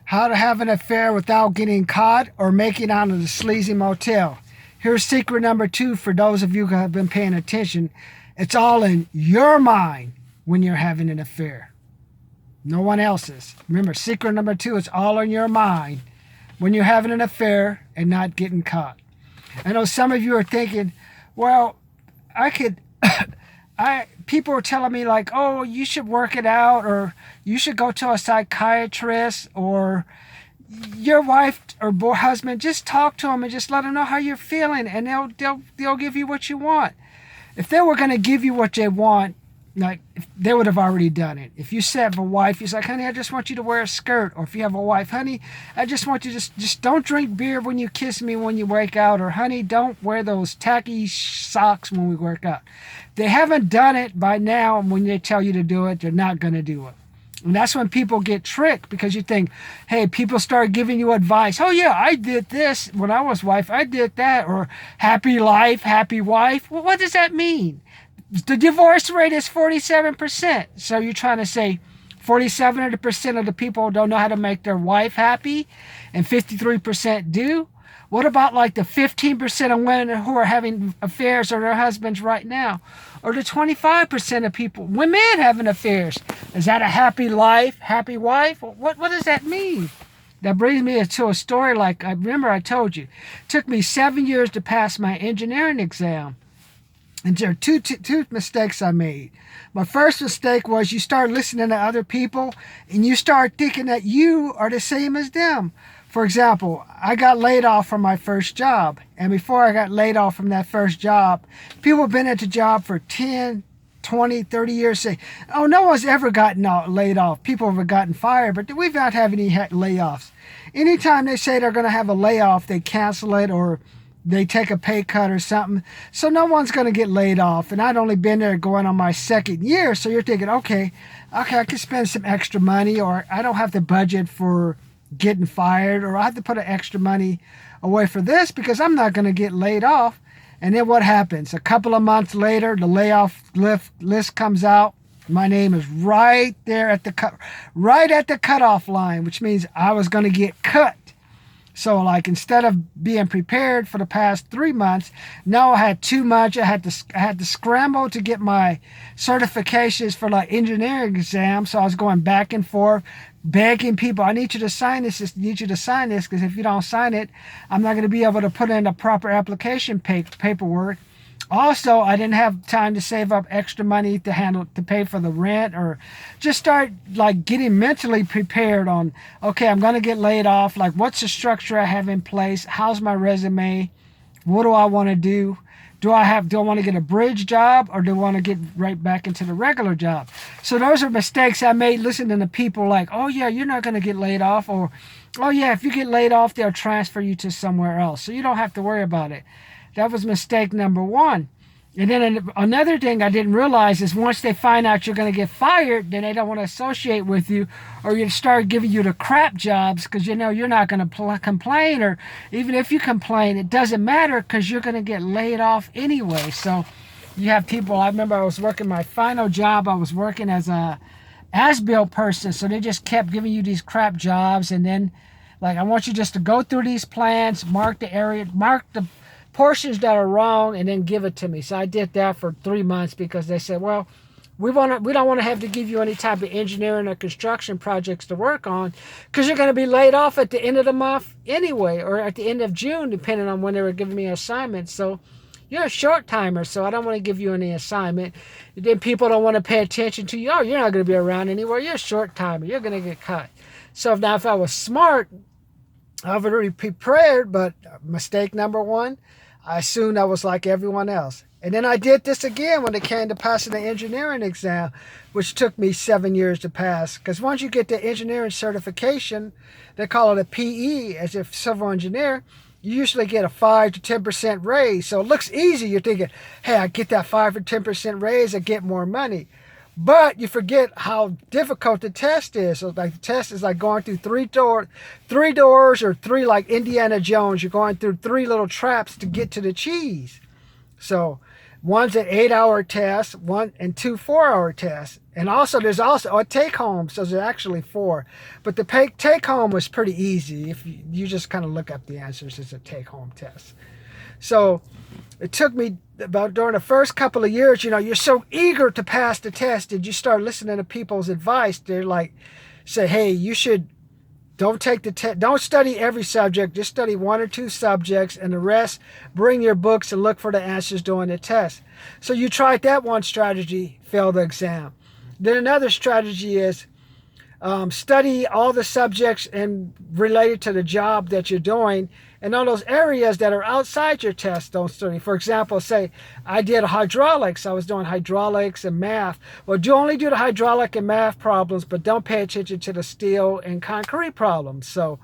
How to have an affair without getting caught or making out in a sleazy motel. Here's secret number 2 for those of you who have been paying attention. It's all in your mind when you're having an affair. No one else's. Remember, secret number 2, it's all in your mind when you're having an affair and not getting caught. I know some of you are thinking, well, I could... people are telling me like, oh, you should work it out, or you should go to a psychiatrist, or your wife or husband, just talk to them and just let them know how you're feeling, and they'll give you what you want. If they were going to give you what they want, like, they would have already done it. If you said a wife, you're like, honey, I just want you to wear a skirt. Or if you have a wife, honey, I just want you to just don't drink beer when you kiss me when you work out. Or honey, don't wear those tacky socks when we work out. They haven't done it by now, and when they tell you to do it, they're not going to do it. And that's when people get tricked, because you think, hey, people start giving you advice. Oh, yeah, I did this when I was wife. I did that. Or happy life, happy wife. Well, what does that mean? The divorce rate is 47%. So you're trying to say 47% of the people don't know how to make their wife happy and 53% do? What about like the 15% of women who are having affairs with their husbands right now? Or the 25% of people, women having affairs? Is that a happy life, happy wife? What does that mean? That brings me to a story like, I remember I told you. It took me 7 years to pass my engineering exam. And there are two mistakes I made. My first mistake was you start listening to other people and you start thinking that you are the same as them. For example, I got laid off from my first job. And before I got laid off from that first job, people have been at the job for 10, 20, 30 years say, oh, no one's ever gotten laid off. People have gotten fired, but we've not had any layoffs. Anytime they say they're going to have a layoff, they cancel it or they take a pay cut or something. So no one's going to get laid off. And I'd only been there going on my second year. So you're thinking, okay, I can spend some extra money, or I don't have the budget for getting fired, or I have to put an extra money away for this because I'm not going to get laid off. And then what happens? A couple of months later, the layoff list comes out. My name is right there at the cutoff line, which means I was going to get cut. So like, instead of being prepared for the past 3 months, now I had too much. I had to scramble to get my certifications for like engineering exams. So I was going back and forth, begging people, I need you to sign this. I need you to sign this, because if you don't sign it, I'm not going to be able to put in the proper application paperwork. Also, I didn't have time to save up extra money to pay for the rent, or just start like getting mentally prepared on, okay, I'm going to get laid off. Like, what's the structure I have in place? How's my resume? What do I want to do? Do I want to get a bridge job, or do I want to get right back into the regular job? So those are mistakes I made listening to people like, oh yeah, you're not going to get laid off, or oh yeah, if you get laid off, they'll transfer you to somewhere else. So you don't have to worry about it. That was mistake number 1. And then another thing I didn't realize is once they find out you're going to get fired, then they don't want to associate with you, or you start giving you the crap jobs because you know you're not going to complain, or even if you complain, it doesn't matter because you're going to get laid off anyway. So you have people, I remember I was working my final job, I was working as a as-built person, so they just kept giving you these crap jobs, and then like, I want you just to go through these plans, mark the portions that are wrong, and then give it to me. So I did that for 3 months because they said, well, we don't want to have to give you any type of engineering or construction projects to work on because you're going to be laid off at the end of the month anyway, or at the end of June, depending on when they were giving me assignments. So you're a short timer, so I don't want to give you any assignment. And then people don't want to pay attention to you. Oh, you're not going to be around anywhere. You're a short timer. You're going to get cut. So now if I was smart, I've already prepared, but mistake number 1, I assumed I was like everyone else. And then I did this again when it came to passing the engineering exam, which took me 7 years to pass. Because once you get the engineering certification, they call it a PE, as a civil engineer, you usually get a 5 to 10% raise. So it looks easy. You're thinking, hey, I get that 5 or 10% raise, I get more money. But you forget how difficult the test is. So like, the test is like going through three doors, or 3 like Indiana Jones. You're going through 3 little traps to get to the cheese. So One's an 8-hour test, one and two 4-hour tests. And also there's also a take home, so there's actually four. But the take home was pretty easy. If you just kind of look up the answers, it's a take home test. So it took me about during the first couple of years, you're so eager to pass the test. Did you start listening to people's advice? They're like, say, hey, you should don't take the test. Don't study every subject. Just study one or two subjects, and the rest, bring your books and look for the answers during the test. So you tried that one strategy, failed the exam. Then another strategy is study all the subjects and related to the job that you're doing, and on those areas that are outside your test, don't study. For example, say I did hydraulics. I was doing hydraulics and math. Well, do only do the hydraulic and math problems, but don't pay attention to the steel and concrete problems. So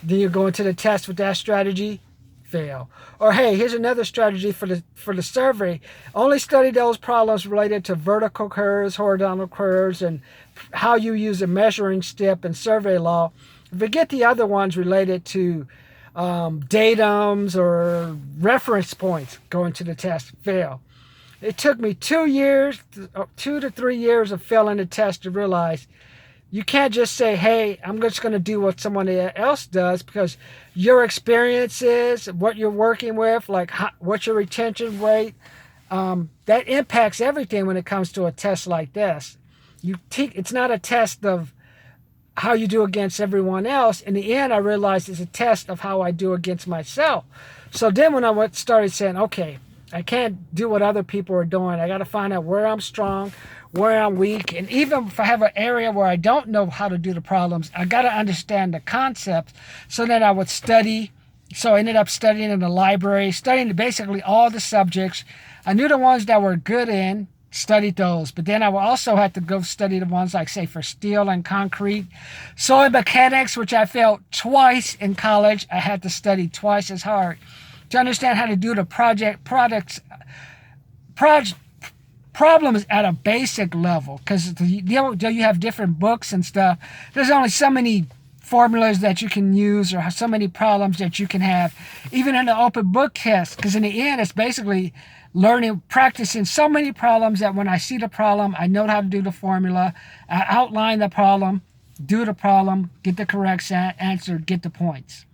then you go into the test with that strategy, fail. Or hey, here's another strategy for the survey. Only study those problems related to vertical curves, horizontal curves, and how you use a measuring stick and survey law. Forget the other ones related to datums or reference points going to the test, fail. It took me 2 to 3 years of failing the test to realize you can't just say, hey, I'm just going to do what someone else does, because your experiences, what you're working with, like what's your retention rate, that impacts everything when it comes to a test like this. It's not a test of how you do against everyone else. In the end, I realized it's a test of how I do against myself. So then when I started saying, okay, I can't do what other people are doing. I got to find out where I'm strong, where I'm weak. And even if I have an area where I don't know how to do the problems, I got to understand the concepts. So then I would study. So I ended up studying in the library, studying basically all the subjects. I knew the ones that were good in, studied those. But then I would also have to go study the ones like, say, for steel and concrete. Soil mechanics, which I failed twice in college. I had to study twice as hard to understand how to do the problems at a basic level, because you have different books and stuff. There's only so many formulas that you can use, or so many problems that you can have, even in the open book test, because in the end it's basically practicing so many problems that when I see the problem, I know how to do the formula. I outline the problem, do the problem, get the correct answer, get the points.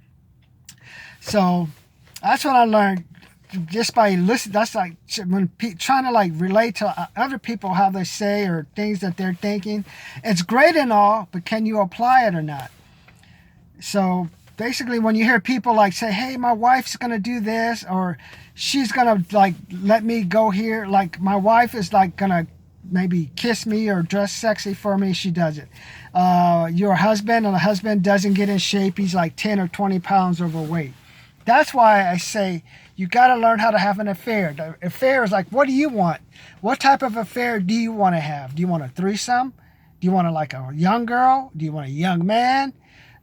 So that's what I learned just by listening. That's like when trying to like relate to other people, how they say or things that they're thinking. It's great and all, but can you apply it or not? So basically, when you hear people like say, hey, my wife's going to do this, or she's going to like let me go here, like my wife is like going to maybe kiss me or dress sexy for me, she does it. Your husband, and the husband doesn't get in shape, he's like 10 or 20 pounds overweight. That's why I say you got to learn how to have an affair. The affair is like, what do you want? What type of affair do you want to have? Do you want a threesome? Do you want like a young girl? Do you want a young man?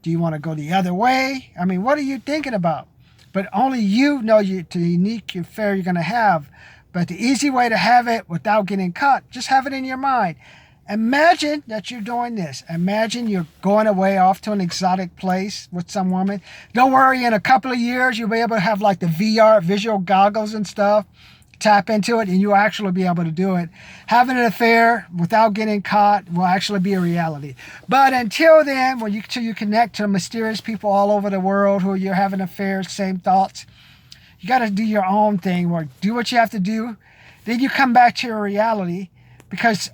Do you want to go the other way? I mean, what are you thinking about? But only you know the unique affair you're going to have. But the easy way to have it without getting caught, just have it in your mind. Imagine that you're doing this. Imagine you're going away off to an exotic place with some woman. Don't worry, in a couple of years, you'll be able to have like the VR, visual goggles and stuff. Tap into it and you'll actually be able to do it. Having an affair without getting caught will actually be a reality. But until then, till you connect to mysterious people all over the world who you're having affairs, same thoughts, you got to do your own thing, or do what you have to do. Then you come back to your reality, because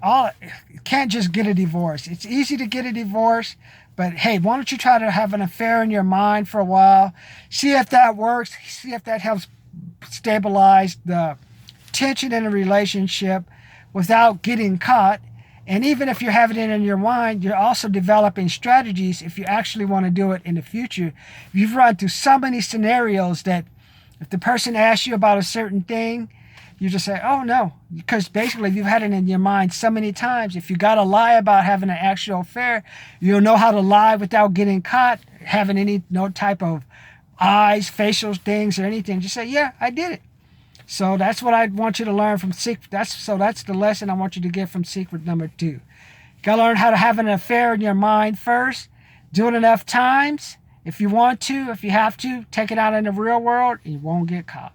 you can't just get a divorce. It's easy to get a divorce, but hey, why don't you try to have an affair in your mind for a while? See if that works. See if that helps stabilize the tension in a relationship without getting caught. And even if you're having it in your mind, you're also developing strategies if you actually want to do it in the future. You've run through so many scenarios that if the person asks you about a certain thing, you just say, oh no, because basically you've had it in your mind so many times. If you got to lie about having an actual affair, you'll know how to lie without getting caught, having no type of eyes, facial things or anything. Just say, yeah, I did it. So that's what I want you to learn from secret. That's the lesson I want you to get from secret number 2. You got to learn how to have an affair in your mind first. Do it enough times. If you want to, if you have to, take it out in the real world, and you won't get caught.